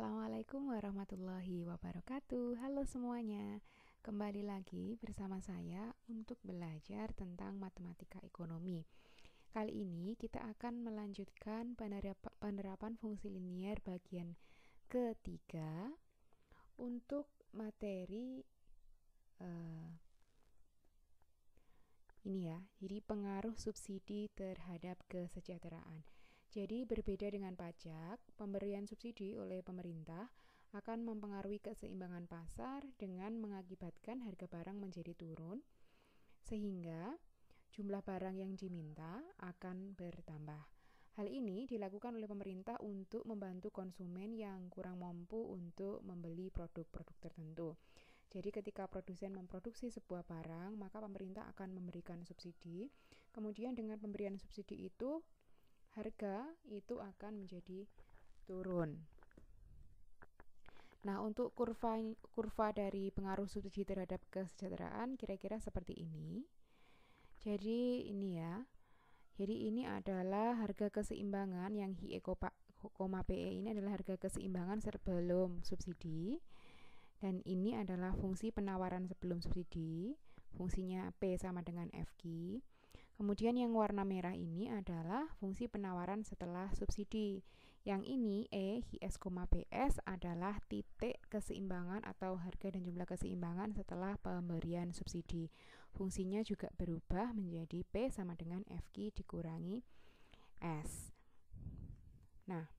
Assalamualaikum warahmatullahi wabarakatuh. Halo semuanya, kembali lagi bersama saya untuk belajar tentang matematika ekonomi. Kali ini kita akan melanjutkan penerapan fungsi linier bagian ketiga untuk materi ini ya. Jadi pengaruh subsidi terhadap kesejahteraan. Jadi berbeda dengan pajak, pemberian subsidi oleh pemerintah akan mempengaruhi keseimbangan pasar dengan mengakibatkan harga barang menjadi turun, sehingga jumlah barang yang diminta akan bertambah. Hal ini dilakukan oleh pemerintah untuk membantu konsumen yang kurang mampu untuk membeli produk-produk tertentu. Jadi ketika produsen memproduksi sebuah barang, maka pemerintah akan memberikan subsidi. Kemudian dengan pemberian subsidi itu, harga itu akan menjadi turun. Nah, untuk kurva dari pengaruh subsidi terhadap kesejahteraan kira-kira seperti ini. Jadi ini ya. Jadi ini adalah harga keseimbangan yang HIE, PE ini adalah harga keseimbangan sebelum subsidi. Dan ini adalah fungsi penawaran sebelum subsidi. Fungsinya P sama dengan FQ. Kemudian yang warna merah ini adalah fungsi penawaran setelah subsidi. Yang ini E, HIS, PS adalah titik keseimbangan atau harga dan jumlah keseimbangan setelah pemberian subsidi. Fungsinya juga berubah menjadi P sama dengan FQ dikurangi S. Nah,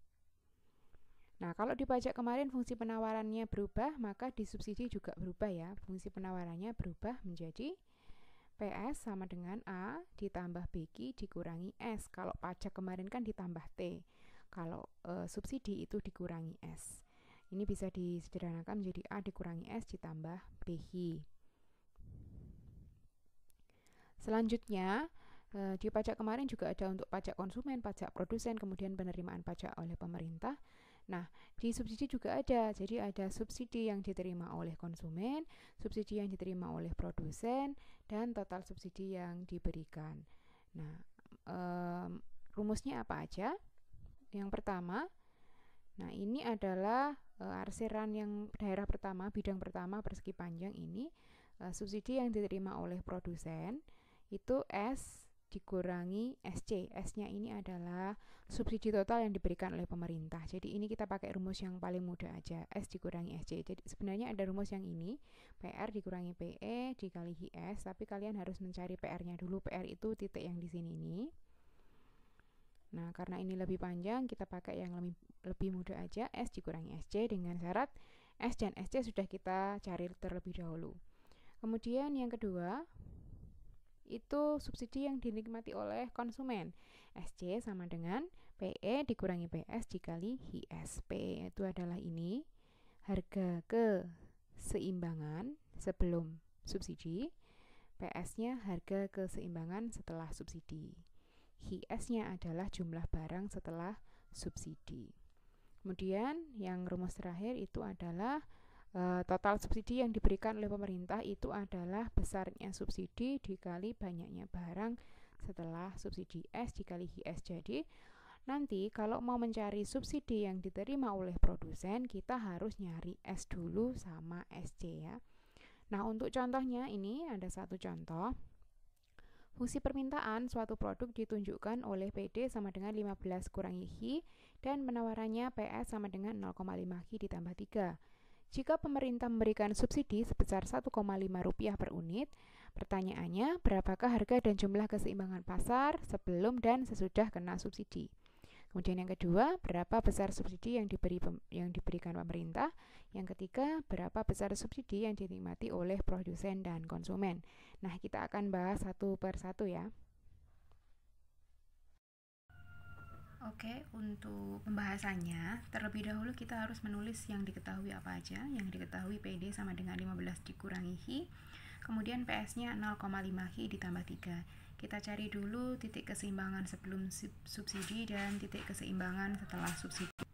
kalau di pajak kemarin fungsi penawarannya berubah, maka di subsidi juga berubah ya. Fungsi penawarannya berubah menjadi PS sama dengan A ditambah BQ dikurangi S. Kalau pajak kemarin kan ditambah T. Kalau subsidi itu dikurangi S. Ini bisa disederhanakan menjadi A dikurangi S ditambah BQ. Selanjutnya, di pajak kemarin juga ada untuk pajak konsumen, pajak produsen, kemudian penerimaan pajak oleh pemerintah. Nah, di subsidi juga ada. Jadi ada subsidi yang diterima oleh konsumen, subsidi yang diterima oleh produsen, dan total subsidi yang diberikan. Nah, rumusnya apa aja? Yang pertama, nah ini adalah arsiran yang daerah pertama, bidang pertama persegi panjang ini, subsidi yang diterima oleh produsen itu S dikurangi SC. S-nya ini adalah subsidi total yang diberikan oleh pemerintah. Jadi ini kita pakai rumus yang paling mudah aja, S dikurangi SC. Jadi sebenarnya ada rumus yang ini, PR dikurangi PE dikali HIS, tapi kalian harus mencari PR-nya dulu. PR itu titik yang di sini ini. Nah, karena ini lebih panjang, kita pakai yang lebih mudah aja, S dikurangi SC dengan syarat S dan SC sudah kita cari terlebih dahulu. Kemudian yang kedua, itu subsidi yang dinikmati oleh konsumen. SC sama dengan PE dikurangi PS dikali HIS. PE itu adalah ini, harga keseimbangan sebelum subsidi. PS-nya harga keseimbangan setelah subsidi. HIS-nya adalah jumlah barang setelah subsidi. Kemudian yang rumus terakhir itu adalah total subsidi yang diberikan oleh pemerintah itu adalah besarnya subsidi dikali banyaknya barang setelah subsidi, S dikali HIS. Jadi nanti kalau mau mencari subsidi yang diterima oleh produsen, kita harus nyari S dulu sama SC ya. Nah, untuk contohnya ini ada satu contoh. Fungsi permintaan suatu produk ditunjukkan oleh PD sama dengan 15 kurangi HI dan penawarannya PS sama dengan 0,5 HI ditambah 3. Jika pemerintah memberikan subsidi sebesar Rp1,5 per unit, pertanyaannya berapakah harga dan jumlah keseimbangan pasar sebelum dan sesudah kena subsidi? Kemudian yang kedua, berapa besar subsidi yang diberikan pemerintah? Yang ketiga, berapa besar subsidi yang dinikmati oleh produsen dan konsumen? Nah, kita akan bahas satu per satu ya. Oke, untuk pembahasannya, terlebih dahulu kita harus menulis yang diketahui apa aja. Yang diketahui PD sama dengan 15 dikurangi HI, kemudian PS-nya 0,5 HI ditambah 3. Kita cari dulu titik keseimbangan sebelum subsidi dan titik keseimbangan setelah subsidi.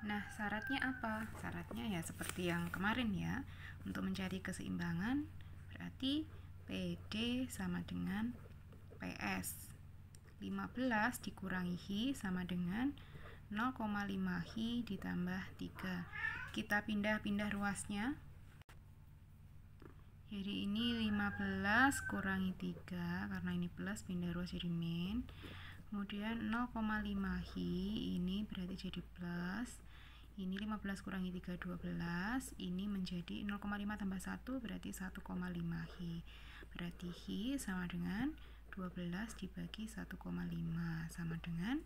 Nah, syaratnya apa? Syaratnya ya seperti yang kemarin ya. Untuk mencari keseimbangan, berarti PD sama dengan PS. 15 dikurangi HI sama dengan 0,5 Hi ditambah 3. Kita pindah-pindah ruasnya. Jadi ini 15 kurangi 3, karena ini plus, pindah ruas jadi min. Kemudian 0,5 Hi ini berarti jadi plus. Ini 15 kurangi 3, 12. Ini menjadi 0,5 tambah 1 berarti 1,5 Hi. Berarti Hi sama dengan 12 dibagi 1,5 sama dengan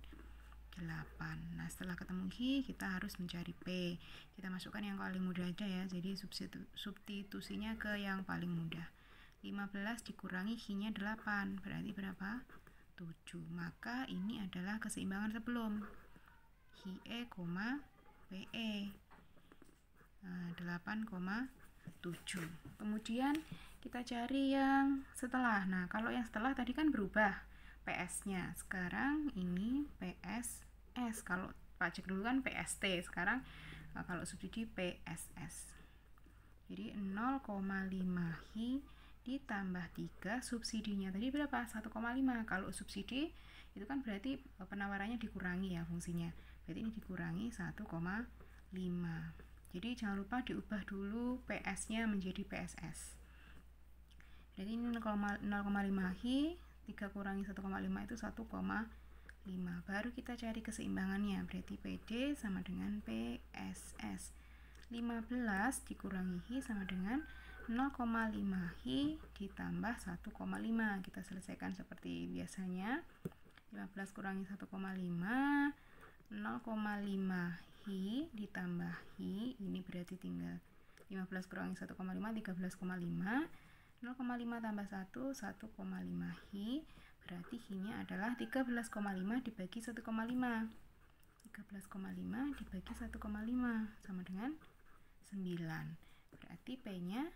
8. Nah, setelah ketemu Hi, kita harus mencari P. Kita masukkan yang paling mudah aja ya. Jadi substitusinya ke yang paling mudah. 15 dikurangi Hi-nya 8. Berarti berapa? 7. Maka ini adalah keseimbangan sebelum. Hi-E, PE. 8,7. Kemudian kita cari yang setelah. Nah, kalau yang setelah tadi kan berubah PS-nya. Sekarang ini PSS. Kalau pajak dulu kan PST. Sekarang kalau subsidi PSS. Jadi 0,5 Hi ditambah 3, subsidinya tadi berapa? 1,5. Kalau subsidi itu kan berarti penawarannya dikurangi ya fungsinya. Berarti ini dikurangi 1,5. Jadi jangan lupa diubah dulu PS-nya menjadi PSS. Jadi ini 0,5 Hi, 3 kurangi 1,5 itu 1,5. Baru kita cari keseimbangannya. Berarti PD sama dengan PSS. 15 dikurangi Hi sama dengan 0,5 Hi ditambah 1,5. Kita selesaikan seperti biasanya. 15 kurangi 1,5, 0,5 Hi ditambah Hi, ini berarti tinggal 15 kurangi 1,5, 13,5. 0,5 tambah 1, 1,5 Hi. Berarti Hi-nya adalah 13,5 dibagi 1,5. 13,5 dibagi 1,5 sama dengan 9. Berarti P-nya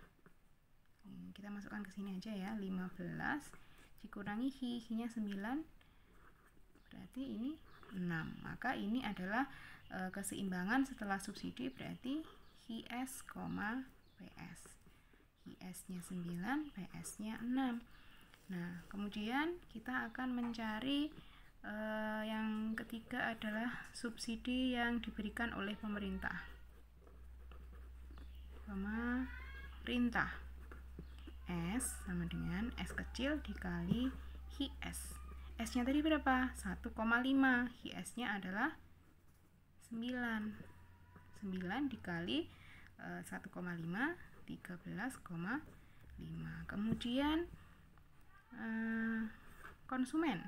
kita masukkan ke sini aja ya, 15 dikurangi Hi-nya 9. Berarti ini 6. Maka ini adalah keseimbangan setelah subsidi, berarti Hi-S, PS. Hi-S-nya 9, PS-nya 6. Nah, kemudian kita akan mencari yang ketiga adalah subsidi yang diberikan oleh pemerintah. S sama dengan S kecil dikali Hi-S. S-nya tadi berapa? 1,5. Hi-S-nya adalah 9. 9 dikali 1,5, 13,5. Kemudian konsumen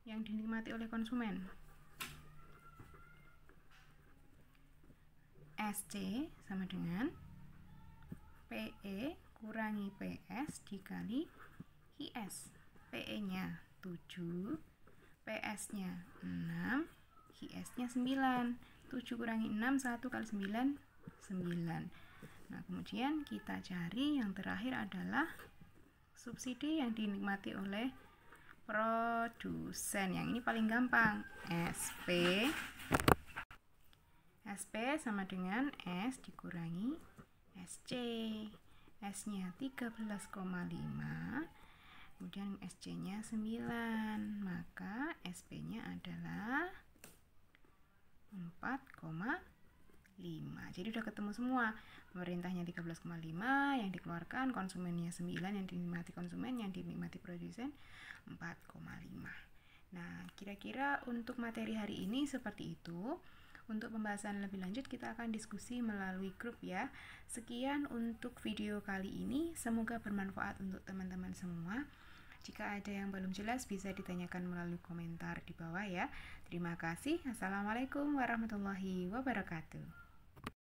yang dinikmati oleh konsumen. SC sama dengan PE kurangi PS dikali Hi-S. PE-nya 7, PS-nya 6, Hi-S-nya 9. 7 kurangi 6, 1 kali 9, 9. Nah, kemudian kita cari yang terakhir adalah subsidi yang dinikmati oleh produsen. Yang ini paling gampang. SP sama dengan S dikurangi SC. S-nya 13,5. Kemudian SC-nya 9. Maka SP-nya adalah 4,5. Jadi udah ketemu semua. Pemerintahnya 13,5, yang dikeluarkan konsumennya 9, yang dinikmati konsumen, yang dinikmati produsen 4,5. Nah, kira-kira untuk materi hari ini seperti itu. Untuk pembahasan lebih lanjut kita akan diskusi melalui grup ya. Sekian untuk video kali ini, semoga bermanfaat untuk teman-teman semua. Jika ada yang belum jelas bisa ditanyakan melalui komentar di bawah ya. Terima kasih. Assalamualaikum warahmatullahi wabarakatuh.